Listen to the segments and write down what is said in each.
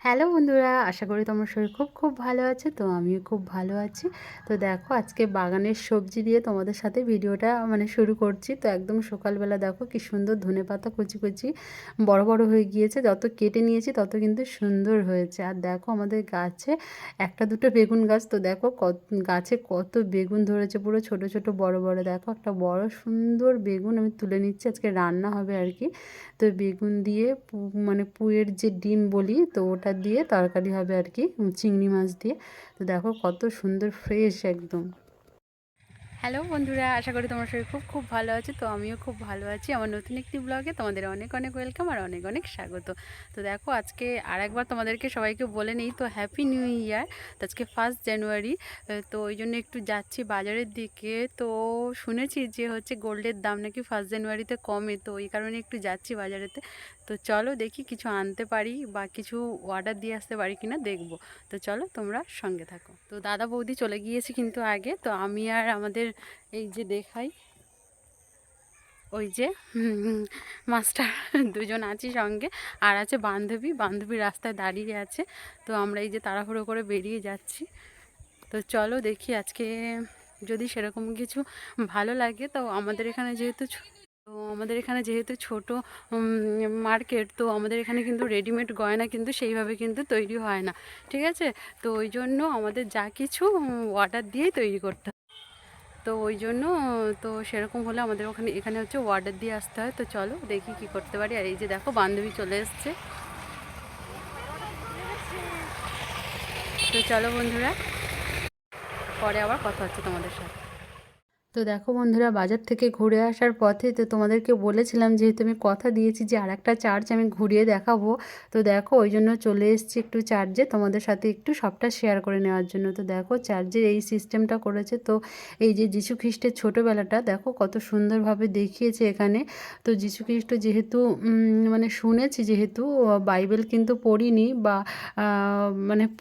Hello বন্ধুরা, আশা করি তোমার শরীর খুব ভালো আছে। তো আমিও খুব ভালো আছি। তো দেখো আজকে বাগানের সবজি দিয়ে তোমাদের সাথে ভিডিওটা শুরু করছি। তো একদম সকালবেলা দেখো কি সুন্দর ধনেপাতা কুচি কুচি বড় বড় হয়ে গিয়েছে। যত কেটে নিয়েছি তত কিন্তু সুন্দর হয়েছে। আর দেখো আমাদের গাছে একটা দুটো বেগুন গাছ, তো দেখো গাছে কত বেগুন ধরেছে, পুরো ছোট ছোট বড় বড়। দেখো একটা বড় সুন্দর বেগুন আমি তুলে নিচ্ছি, আজকে রান্না হবে আর কি। তো বেগুন দিয়ে পুঁইয়ের যে ডিম বলি, তো ওটা দিয়ে তরকারি হবে আর কি, চিংড়ি মাছ দিয়ে। তো দেখো কত সুন্দর ফ্রেশ একদম। হ্যালো বন্ধুরা, আশা করি তোমার শরীর খুব ভালো আছে। তো আমিও খুব ভালো আছি। আমার নতুন একটি ব্লগে তোমাদের অনেক অনেক ওয়েলকাম আর অনেক অনেক স্বাগত। তো দেখো আজকে আর একবার তোমাদেরকে সবাইকে বলে নিই, তো হ্যাপি নিউ ইয়ার। তো আজকে 1 জানুয়ারি। তো ওই জন্য একটু যাচ্ছি বাজারের দিকে। তো শুনেছি যে হচ্ছে গোল্ডের দাম নাকি 1 জানুয়ারিতে কমে, তো ওই কারণে একটু যাচ্ছি বাজারেতে। তো চলো দেখি কিছু আনতে পারি বা কিছু অর্ডার দিয়ে আসতে পারি কিনা দেখবো। তো চলো তোমরা সঙ্গে থাকো। তো দাদা বৌদি চলে গিয়েছে কিন্তু আগে, তো আমি আর আমাদের এই যে দেখাই, ওই যে মাস্টার দুজন আছি সঙ্গে, আর আছে বান্ধবী। বান্ধবী রাস্তায় দাঁড়িয়ে আছে। তো আমরা এই যে তাড়াহুড়ো করে বেরিয়ে যাচ্ছি। তো চলো দেখি আজকে যদি সেরকম কিছু ভালো লাগে। তো আমাদের এখানে যেহেতু ছোট মার্কেট, তো আমাদের এখানে কিন্তু রেডিমেড গয়না কিন্তু সেইভাবে কিন্তু তৈরি হয় না, ঠিক আছে। তো ওই জন্য আমাদের যা কিছু অর্ডার দিয়েই তৈরি করতে হয়। তো ওই জন্য তো সেরকম হলে আমাদের এখানে হচ্ছে অর্ডার দিয়ে আসতে হয়। তো চলো দেখি কি করতে পারি। আর এই যে দেখো বান্ধবী চলে এসছে। তো চলো বন্ধুরা, পরে আবার কথা হচ্ছে তোমাদের সাথে। তো দেখো বন্ধুরা, বাজার থেকে ঘুরে আসার পথে তো তোমাদেরকে বলেছিলাম, যেহেতু আমি কথা দিয়েছি যে আরেকটা চার্চ আমি ঘুরিয়ে দেখাবো। তো দেখো ওই জন্য চলে এসেছি একটু চার্চে, তোমাদের সাথে একটু সবটা শেয়ার করে নেওয়ার জন্য। তো দেখো চার্চের এই সিস্টেমটা করেছে। তো এই যে যীশু খ্রিস্টের ছোটোবেলাটা দেখো কত সুন্দরভাবে দেখিয়েছে এখানে। তো যীশু খ্রিস্ট যেহেতু শুনেছি, যেহেতু বাইবেল কিন্তু পড়িনি বা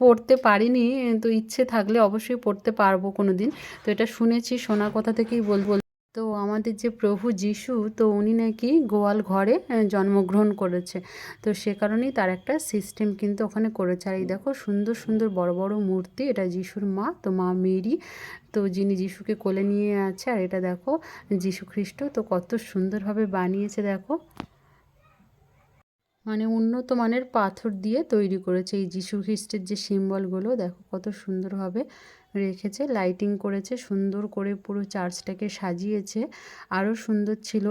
পড়তে পারিনি, তো ইচ্ছে থাকলে অবশ্যই পড়তে পারবো কোনো দিন। তো এটা শুনেছি, শোনা কথা থেকেই বলবো। তো আমাদের যে প্রভু যিশু, তো উনি নাকি গোয়াল ঘরে জন্মগ্রহণ করেছে। তো সে কারণেই তার একটা সিস্টেম কিন্তু ওখানে করেছে। আর এই দেখো সুন্দর সুন্দর বড় বড় মূর্তি, এটা যিশুর মা, তো মা মেরি, তো যিনি যিশুকে কোলে নিয়ে আছে। আর এটা দেখো যিশু খ্রিস্ট, তো কত সুন্দরভাবে বানিয়েছে দেখো। উন্নত মানের পাথর দিয়ে তৈরি করেছে এই যীশু খ্রিস্টের যে সিম্বলগুলো, দেখো কত সুন্দরভাবে রেখেছে, লাইটিং করেছে সুন্দর করে, পুরো চার্চটাকে সাজিয়েছে। আরও সুন্দর ছিল,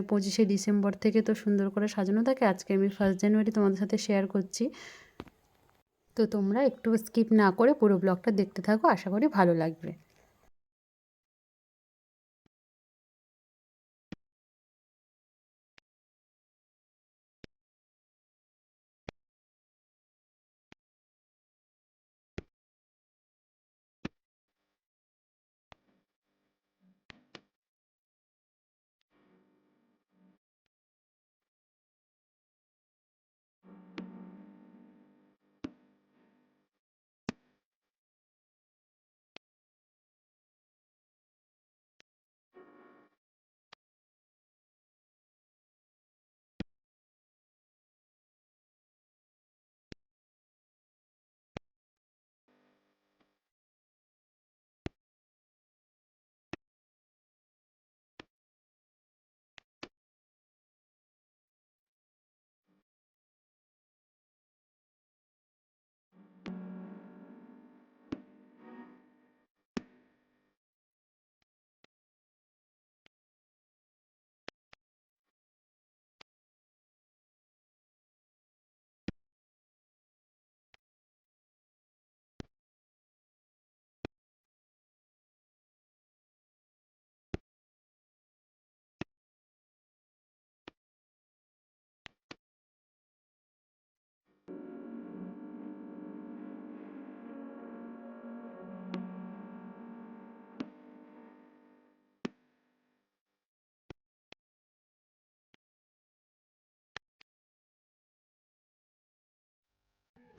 25শে ডিসেম্বর থেকে তো সুন্দর করে সাজানো থাকে। আজকে আমি 1 জানুয়ারি তোমাদের সাথে শেয়ার করছি। তো তোমরা একটু স্কিপ না করে পুরো ব্লগটা দেখতে থাকো, আশা করি ভালো লাগবে।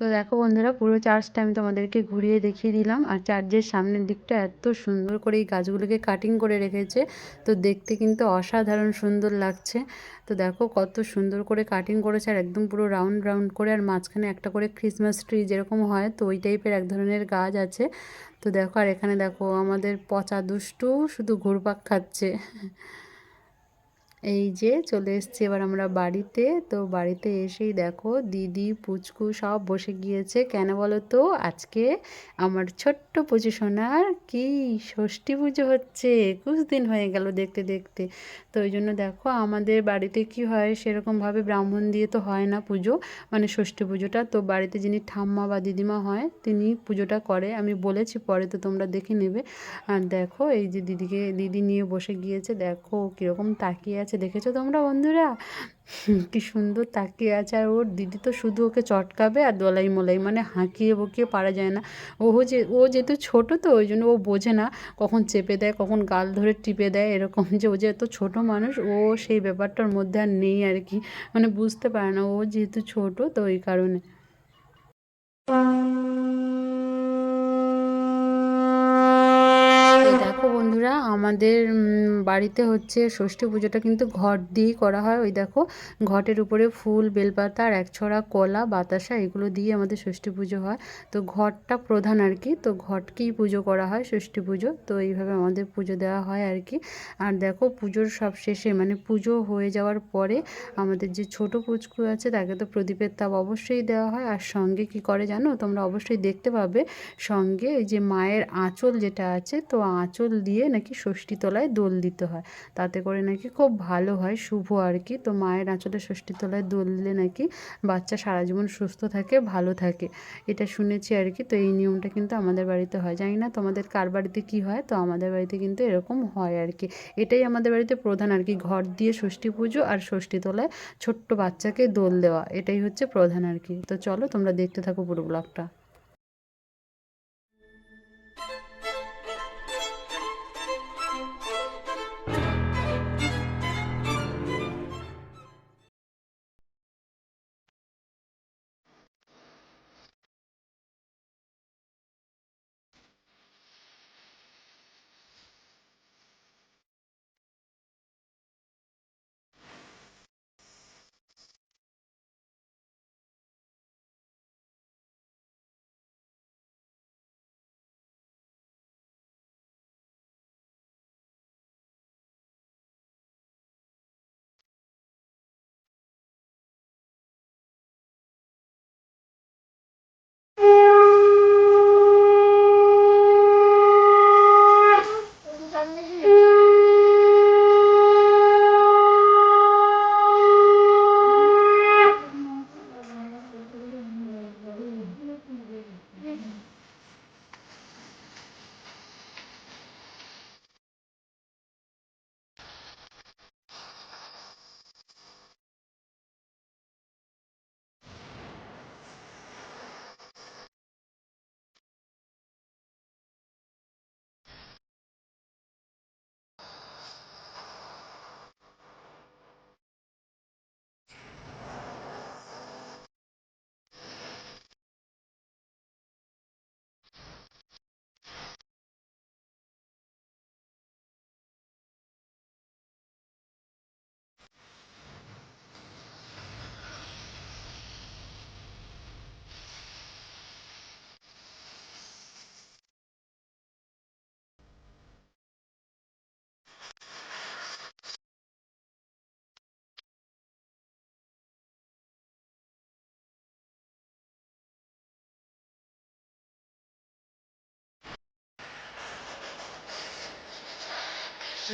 তো দেখো বন্ধুরা, পুরো চার্চটা আমি তোমাদেরকে ঘুরিয়ে দেখিয়ে দিলাম। আর চার্চের সামনের দিকটা এত সুন্দর করে এই গাছগুলোকে কাটিং করে রেখেছে, তো দেখতে কিন্তু অসাধারণ সুন্দর লাগছে। তো দেখো কত সুন্দর করে কাটিং করেছে, আর একদম পুরো রাউন্ড রাউন্ড করে, আর মাঝখানে একটা করে ক্রিসমাস ট্রি যেরকম হয়, তো ওই টাইপের এক ধরনের গাছ আছে। তো দেখো, আর এখানে দেখো আমাদের পচা দুষ্টু শুধু ঘুরপাক খাচ্ছে। এই যে চলে এসেছি এবার আমরা বাড়িতে। তো বাড়িতে এসেই দেখো দিদি পুচকু সব বসে গিয়েছে। কেন বলো তো, আজকে আমার ছোট্ট পুচু সোনার কি ষষ্ঠী পুজো হচ্ছে। 21 দিন হয়ে গেল দেখতে দেখতে। তো ওই জন্য দেখো আমাদের বাড়িতে কি হয়, সেরকমভাবে ব্রাহ্মণ দিয়ে তো হয় না পুজো, মানে ষষ্ঠী পুজোটা। তো বাড়িতে যিনি ঠাম্মা বা দিদিমা হয় তিনি পুজোটা করে, আমি বলেছি পরে, তো তোমরা দেখে নেবে। আর দেখো এই যে দিদি নিয়ে বসে গিয়েছে, দেখো কীরকম তাকিয়ে আছে, দেখেছো তোমরা বন্ধুরা? কি সুন্দর তাকিয়ে আছে। আর ওর দিদি তো শুধু ওকে চটকাবে আর দোলাই মোলাই, মানে হাঁকিয়ে বকিয়ে পারা যায় না। ও যেহেতু ছোটো, তো ওই জন্য ও বোঝে না কখন চেপে দেয়, কখন গাল ধরে টিপে দেয়, এরকম যে ও যেহেতু ছোটো মানুষ, ও সেই ব্যাপারটার মধ্যে আর নেই আর কি, মানে বুঝতে পারে না, ও যেহেতু ছোটো তো ওই কারণে। তো দেখো বন্ধুরা, আমাদের বাড়িতে হচ্ছে ষষ্ঠী পুজোটা কিন্তু ঘট দিয়েই করা হয়। ওই দেখো, ঘটের উপরে ফুল, বেলপাতা আর এক ছড়া কলা, বাতাসা এগুলো দিয়ে আমাদের ষষ্ঠী পুজো হয়। তো ঘটটা প্রধান আর কি, তো ঘটকেই পুজো করা হয় ষষ্ঠী পুজো। তো এইভাবে আমাদের পুজো দেওয়া হয় আর কি। আর দেখো পুজোর সব শেষে, মানে পুজো হয়ে যাওয়ার পরে আমাদের যে ছোট পুচকু আছে তাকে তো প্রদীপের তাপ অবশ্যই দেওয়া হয়। আর সঙ্গে কি করে জানো, তোমরা অবশ্যই দেখতে পাবে, সঙ্গে এই যে মায়ের আঁচল যেটা আছে, তো আঁচল দিয়ে নাকি ষষ্ঠী তলায় দোল দিতে হয়, তাতে করে নাকি খুব ভালো হয়, শুভ আর কি। তো মায়ের আঁচলে ষষ্ঠী তলায় দোল দিলে নাকি বাচ্চা সারা জীবন সুস্থ থাকে, ভালো থাকে, এটা শুনেছি আর কি। তো এই নিয়মটা কিন্তু আমাদের বাড়িতে হয়, জানি না তোমাদের কার বাড়িতে কি হয়, তো আমাদের বাড়িতে কিন্তু এরকম হয় আর কি। এটাই আমাদের বাড়িতে প্রধান আর কি, ঘর দিয়ে ষষ্ঠী পুজো আর ষষ্ঠী তলায় ছোট্ট বাচ্চাকে দোল দেওয়া, এটাই হচ্ছে প্রধান আর কি। তো চলো তোমরা দেখতে থাকো পুরো ব্লগটা।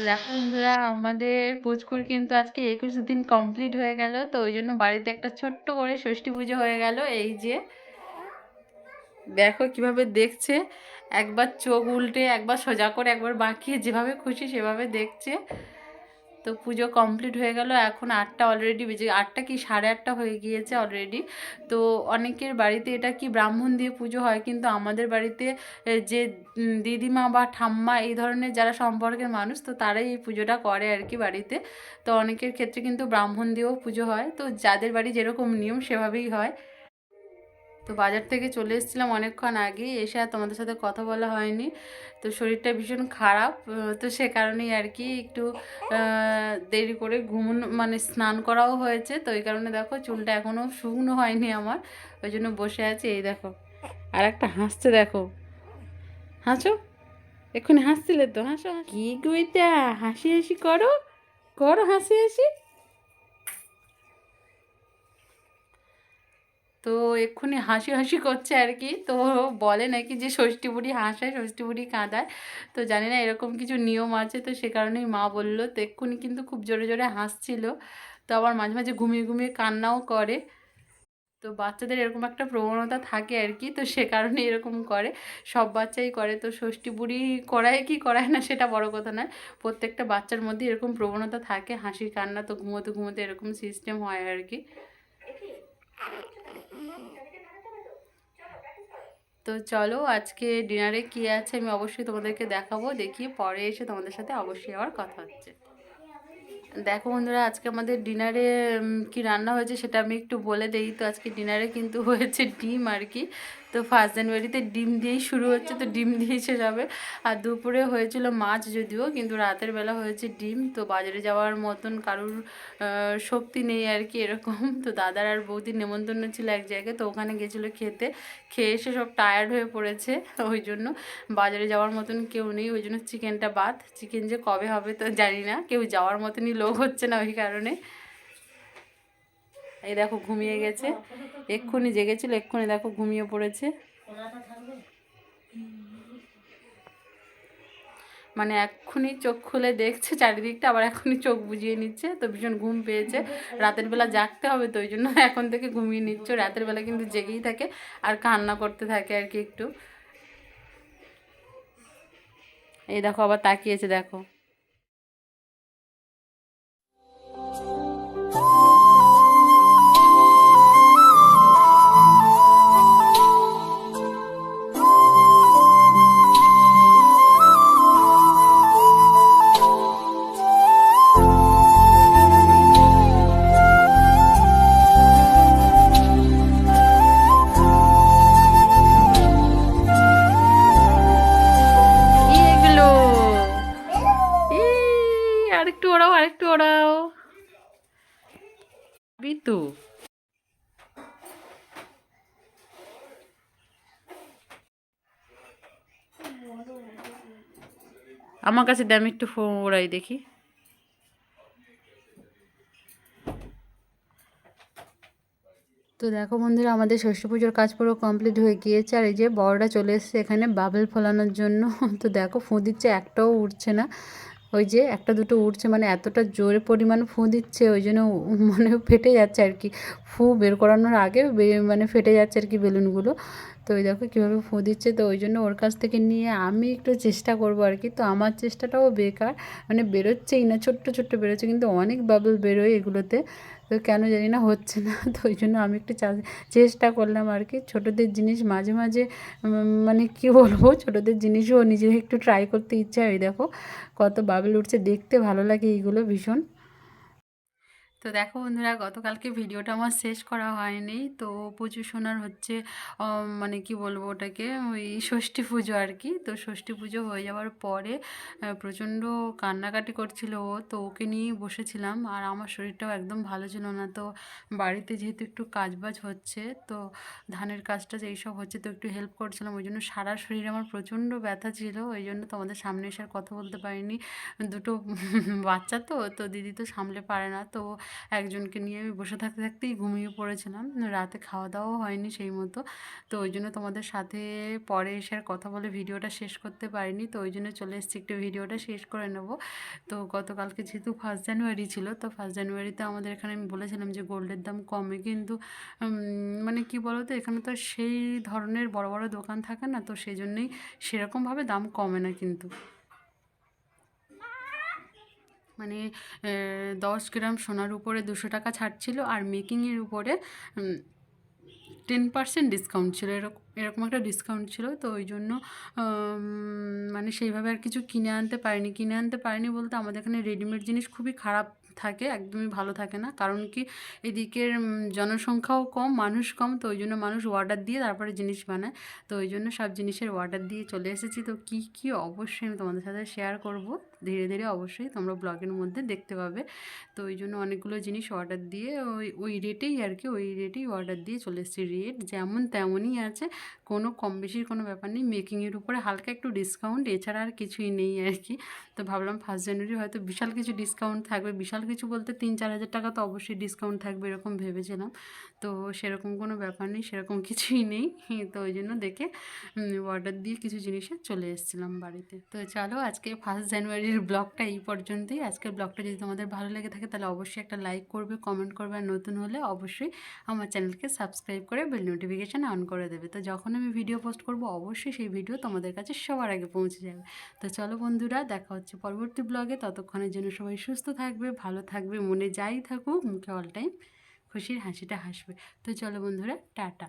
দেখো বন্ধুরা, আমাদের পুচকুর কিন্তু আজকে 21 দিন কমপ্লিট হয়ে গেল, তো ওই জন্য বাড়িতে একটা ছোট্ট করে ষষ্ঠী পুজো হয়ে গেল। এই যে দেখো কিভাবে দেখছে, একবার চোখ উল্টে, একবার সোজা করে, একবার বাঁকিয়ে, যেভাবে খুশি সেভাবে দেখছে। তো পুজো কমপ্লিট হয়ে গেল, এখন 8টা অলরেডি বেজে, 8টা কি 8:30 হয়ে গিয়েছে অলরেডি। তো অনেকের বাড়িতে এটা কি ব্রাহ্মণ দিয়ে পুজো হয়, কিন্তু আমাদের বাড়িতে যে দিদিমা বা ঠাম্মা এই ধরনের যারা সম্পর্কের মানুষ, তো তারাই এই পুজোটা করে আর কি বাড়িতে। তো অনেকের ক্ষেত্রে কিন্তু ব্রাহ্মণ দিয়েও পুজো হয়, তো যাদের বাড়ি যেরকম নিয়ম সেভাবেই হয়। তো বাজার থেকে চলে এসেছিলাম অনেকক্ষণ আগেই, এসে আর তোমাদের সাথে কথা বলা হয়নি। তো শরীরটা ভীষণ খারাপ, তো সে কারণেই আর কি একটু দেরি করে ঘুমোনো, মানে স্নান করাও হয়েছে, তো এই কারণে দেখো চুলটা এখনও শুকনো হয়নি আমার, ওই জন্য বসে আছি। এই দেখো আর একটা হাসছে, দেখো হাসো, এক্ষুনি হাসছিলে তো, হাসো। কি গো এটা, হাসি হাসি করো, করো হাসি হাসি। তো এক্ষুনি হাসি হাসি করছে আর কি। তো বলে নাকি যে ষষ্ঠী বুড়ি হাসায়, ষষ্ঠী বুড়ি কাঁদায়, তো জানি না এরকম কিছু নিয়ম আছে, তো সে কারণেই মা বললো। তো এক্ষুনি কিন্তু খুব জোরে জোরে হাসছিল, তো আবার মাঝে মাঝে ঘুমিয়ে ঘুমিয়ে কান্নাও করে। তো বাচ্চাদের এরকম একটা প্রবণতা থাকে আর কি, তো সে কারণে এরকম করে, সব বাচ্চাই করে। তো ষষ্ঠী বুড়ি করায় কি করায় না সেটা বড় কথা নয়, প্রত্যেকটা বাচ্চার মধ্যে এরকম প্রবণতা থাকে, হাসি কান্না, তো ঘুমোতে ঘুমোতে এরকম সিস্টেম হয় আর কি। তো চলো আজকে ডিনারে কী আছে আমি অবশ্যই তোমাদেরকে দেখাবো, দেখিয়ে পরে এসে তোমাদের সাথে অবশ্যই আবার কথা হচ্ছে। দেখো বন্ধুরা, আজকে আমাদের ডিনারে কি রান্না হয়েছে সেটা আমি একটু বলে দেই। তো আজকে ডিনারে কিন্তু হয়েছে ডিম আর কি। তো 1 জানুয়ারিতে ডিম দিয়েই শুরু হচ্ছে, তো ডিম দিয়েই শেষ হবে। আর দুপুরে হয়েছিল মাছ, যদিও কিন্তু রাতের বেলা হয়েছে ডিম। তো বাজারে যাওয়ার মতন কারুর শক্তি নেই আর কি, এরকম। তো দাদার আর বৌদির নেমন্তন্ন ছিল এক জায়গায়, তো ওখানে গেছিলো খেতে, খেয়ে এসে সব টায়ার্ড হয়ে পড়েছে, ওই জন্য বাজারে যাওয়ার মতন কেউ নেই, ওই জন্য চিকেনটা বাদ। চিকেন যে কবে হবে তো জানি না, কেউ যাওয়ার মতনই লোক হচ্ছে না ওই কারণে। এই দেখো ঘুমিয়ে গেছে, এক্ষুনি জেগেছিল, এক্ষুনি দেখো ঘুমিয়ে পড়েছে। মানে এক্ষুনি চোখ খুলে দেখছে চারিদিকটা, আবার এখনই চোখ বুজিয়ে নিচ্ছে, তো ভীষণ ঘুম পেয়েছে। রাতের বেলা জাগতে হবে, তো ওই জন্য এখন থেকে ঘুমিয়ে নিচ্ছে। রাতের বেলা কিন্তু জেগেই থাকে আর কান্না করতে থাকে আর কি একটু। এই দেখো আবার তাকিয়েছে, দেখো। কি এগুলো, আরেকটু ওড়াও, আরেকটু ওড়াও, বিতু। আমার কাছে দে, আমি একটু ওড়াই দেখি। তো দেখো বন্ধুরা, আমাদের ষষ্ঠী পুজোর কাজ পুরো কমপ্লিট হয়ে গিয়েছে, আর এই যে বড়রা চলে এসছে এখানে বাবল ফোলানোর জন্য। তো দেখো ফুঁ দিচ্ছে, একটাও উঠছে না, ওই যে একটা দুটো উঠছে, মানে এতটা জোরে পরিমাণ ফুঁ দিচ্ছে, ওই জন্য মানে ফেটে যাচ্ছে আর কি, ফুঁ বের করানোর আগে মানে ফেটে যাচ্ছে আর কি বেলুনগুলো। তো ওই দেখো কীভাবে ফুঁ দিচ্ছে, তো ওই জন্য ওর কাছ থেকে নিয়ে আমি একটু চেষ্টা করবো আর কি। তো আমার চেষ্টাটাও বেকার, মানে বেরোচ্ছেই না, ছোট্ট ছোট্ট বেরোচ্ছে, কিন্তু অনেক বাবল বেরোয় এগুলোতে, তো কেন জানি না হচ্ছে না। তো ওই জন্য আমি একটু চেষ্টা করলাম আর কি। ছোটোদের জিনিস মাঝে মাঝে মানে কী বলবো, ছোটোদের জিনিসও নিজে একটু ট্রাই করতে ইচ্ছা হয়। দেখো কত বাবল উঠছে, দেখতে ভালো লাগে এইগুলো ভীষণ। তো দেখো বন্ধুরা, গতকালকে ভিডিওটা আমার শেষ করা হয়নি। তো পুজো শোনার হচ্ছে মানে কি বলবো ওটাকে, ওই ষষ্ঠী পুজো আর কি। তো ষষ্ঠী পুজো হয়ে যাওয়ার পরে প্রচণ্ড কান্নাকাটি করছিল ও, তো ওকে নিয়েই বসেছিলাম। আর আমার শরীরটাও একদম ভালো ছিল না, তো বাড়িতে যেহেতু একটু কাজবাজ হচ্ছে, তো ধানের কাজটা যে এইসব হচ্ছে, তো একটু হেল্প করছিলাম, ওই জন্য সারা শরীরে আমার প্রচণ্ড ব্যথা ছিল, ওই জন্য তোমাদের সামনে এসে আর কথা বলতে পারিনি। দুটো বাচ্চা, তো তো দিদি তো সামলে পারে না, তো একজনকে নিয়ে আমি বসে থাকতে থাকতেই ঘুমিয়ে পড়েছিলাম, রাতে খাওয়া দাওয়াও হয়নি সেই মতো। তো ওই জন্য তোমাদের সাথে পরে এসে আর কথা বলে ভিডিওটা শেষ করতে পারিনি, তো ওই জন্য চলে এসেছি একটু ভিডিওটা শেষ করে নেব। তো গতকালকে যেহেতু 1 জানুয়ারি ছিল, তো 1 জানুয়ারিতে আমাদের এখানে আমি বলেছিলাম যে গোল্ডের দাম কমে, কিন্তু মানে কি বলো তো, এখানে তো সেই ধরনের বড় বড় দোকান থাকে না, তো সেই জন্যই সেরকমভাবে দাম কমে না কিন্তু। মানে 10 গ্রাম সোনার উপরে 200 টাকা ছাড় ছিল, আর মেকিংয়ের উপরে 10% ডিসকাউন্ট ছিল, এরকম এরকম একটা ডিসকাউন্ট ছিল। তো ওই জন্য মানে সেইভাবে আর কিছু কিনে আনতে পারিনি বলতে, আমাদের এখানে রেডিমেড জিনিস খুবই খারাপ থাকে, একদমই ভালো থাকে না। কারণ কি এদিকের জনসংখ্যাও কম, মানুষ কম, তো ওই জন্য মানুষ অর্ডার দিয়ে তারপরে জিনিস বানায়। তো ওই জন্য সব জিনিসের অর্ডার দিয়ে চলে এসেছি। তো কী কী অবশ্যই আমি তোমাদের সাথে শেয়ার করব, ধীরে ধীরে অবশ্যই তোমরা ব্লগের মধ্যে দেখতে পাবে। তো ওই জন্য অনেকগুলো জিনিস অর্ডার দিয়ে ওই রেটেই আর কি, ওই রেটেই অর্ডার দিয়ে চলে এসেছি। রেট যেমন তেমনই আছে, কোনো কম বেশির কোনো ব্যাপার নেই। মেকিংয়ের উপরে হালকা একটু ডিসকাউন্ট, এছাড়া আর কিছুই নেই আর কি। তো ভাবলাম 1 জানুয়ারি হয়তো বিশাল কিছু ডিসকাউন্ট থাকবে, বিশাল কিছু বলতে 3-4 হাজার টাকা তো অবশ্যই ডিসকাউন্ট থাকবে এরকম ভেবেছিলাম। তো সেরকম কোনো ব্যাপার নেই, সেরকম কিছুই নেই। তো ওই জন্য দেখে অর্ডার দিয়ে কিছু জিনিসে চলে এসেছিলাম বাড়িতে। তো চলো আজকে 1 জানুয়ারির ব্লগটা এই পর্যন্তই। আজকের ব্লগটা যদি তোমাদের ভালো লেগে থাকে তাহলে অবশ্যই একটা লাইক করবে, কমেন্ট করবে, আর নতুন হলে অবশ্যই আমার চ্যানেলকে সাবস্ক্রাইব করে বেল নোটিফিকেশান অন করে দেবে। তো যখন আমি ভিডিও পোস্ট করব অবশ্যই সেই ভিডিও তোমাদের কাছে সবার আগে পৌঁছে যাবে। তো চলো বন্ধুরা, দেখা হচ্ছে পরবর্তী ব্লগে। ততক্ষণের জন্য সবাই সুস্থ থাকবে, ভালো থাকবে, মনে যাই থাকুক, মুখে অল টাইম খুশির হাসিটা হাসবে। তো চলো বন্ধুরা, টাটা।